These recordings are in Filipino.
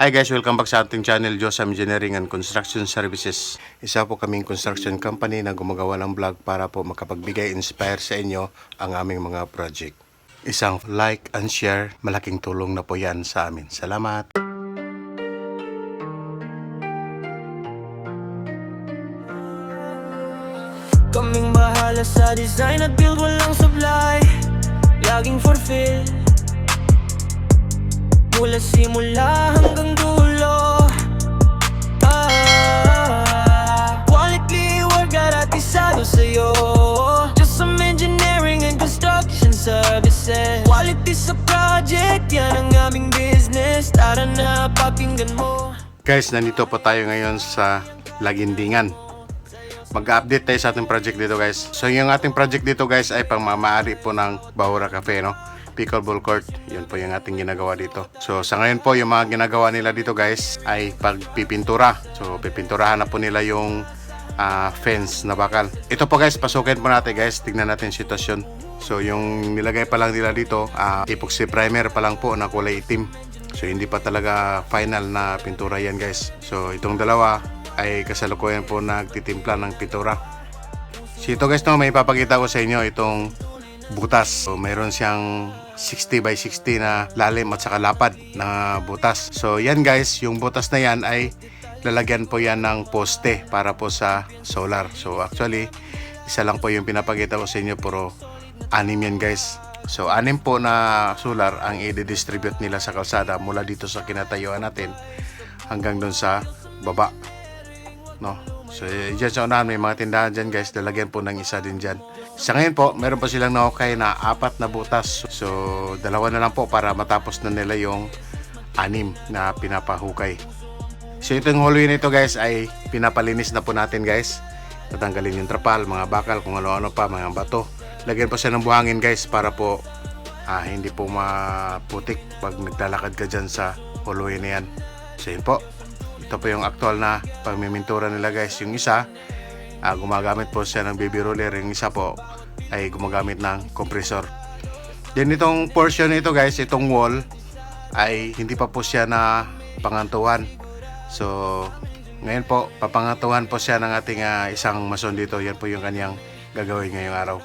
Hi guys, welcome back sa ating channel, Josam Engineering and Construction Services. Isa po kaming construction company na gumagawa ng vlog para po makapagbigay inspire sa inyo ang aming mga project. Isang like and share, malaking tulong na po yan sa amin. Salamat! Kaming bahala sa design at build, walang supply, laging fulfill mula simula hanggang dulo. Quality work garantisado sa'yo. Just some engineering and construction services. Quality sa project, yan ang aming business. Tara na, pakinggan mo. Guys, nandito po tayo ngayon sa Lagindingan. Mag-update tayo sa ating project dito guys. So yung ating project dito guys ay pangmamaari po ng Bahura Cafe, no? Pickleball court, yun po yung ating ginagawa dito. So sa ngayon po yung mga ginagawa nila dito guys ay pagpipintura. So pipinturahan na po nila yung fence na bakal. Ito po guys, pasukin po natin guys, tignan natin sitwasyon. So yung nilagay pa lang nila dito, epoxy primer pa lang po na kulay itim. So hindi pa talaga final na pintura yan guys. So itong dalawa ay kasalukuyan po nagtitimpla ng pintura. So ito guys, no, may ipapakita ko sa inyo itong butas. So mayroon siyang 60 by 60 na lalim at saka lapad na butas. So yan guys, yung butas na yan ay lalagyan po yan ng poste para po sa solar. So actually, isa lang po yung pinapakita ko sa inyo, pero 6 yan guys. So 6 po na solar ang i-distribute nila sa kalsada mula dito sa kinatayuan natin hanggang doon sa baba, no? So dyan sa unahan may mga tindahan dyan guys, lalagyan po ng isa din dyan. Sa ngayon po, meron pa silang nahukay na 4 na butas. So 2 na lang po para matapos na nila yung 6 na pinapahukay. So itong hallway nito guys ay pinapalinis na po natin guys. Tatanggalin yung trapal, mga bakal, kung ano-ano pa, mga bato. Lagyan po siya ng buhangin guys para po hindi po maputik pag naglalakad ka dyan sa hallway na yan. So yun po, ito po yung actual na pagmimintura nila guys. Yung isa, gumagamit po siya ng baby roller. Yung isa po ay gumagamit ng compressor. Then itong portion nito guys, itong wall ay hindi pa po siya na pangantuhan. So ngayon po, papangantuhan po siya ng ating isang mason dito. Yan po yung kanyang gagawin ngayong araw.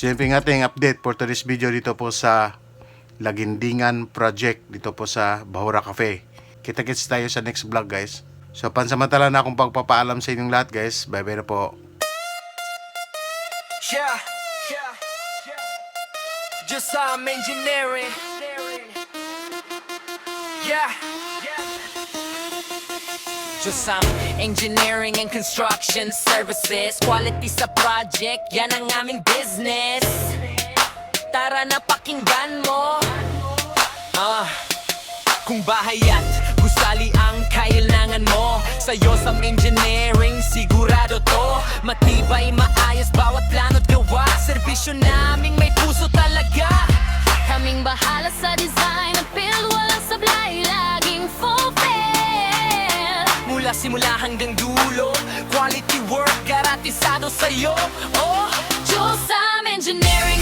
So yun po yung ating update for today's video dito po sa Lagindingan Project dito po sa Bahura Cafe. Kita-kits tayo sa next vlog guys. So pansamantala na akong pagpapaalam sa inyong lahat guys. Bye bye na po. Yeah, just I'm engineering. Yeah, just I'm engineering and construction services. Quality sa project, yan ang aming business. Tara na pakinggan mo. Kung bahay at gusali ang kailangan mo, sa'yo sa engineering sigurado to. Matibay, maayos, bawat plano't gawa. Serbisyo naming may puso talaga. Kaming bahala sa design at build, walang sablay, laging fulfill. Mula simula hanggang dulo, quality work garantisado sa'yo. Oh, Diyos sa engineering.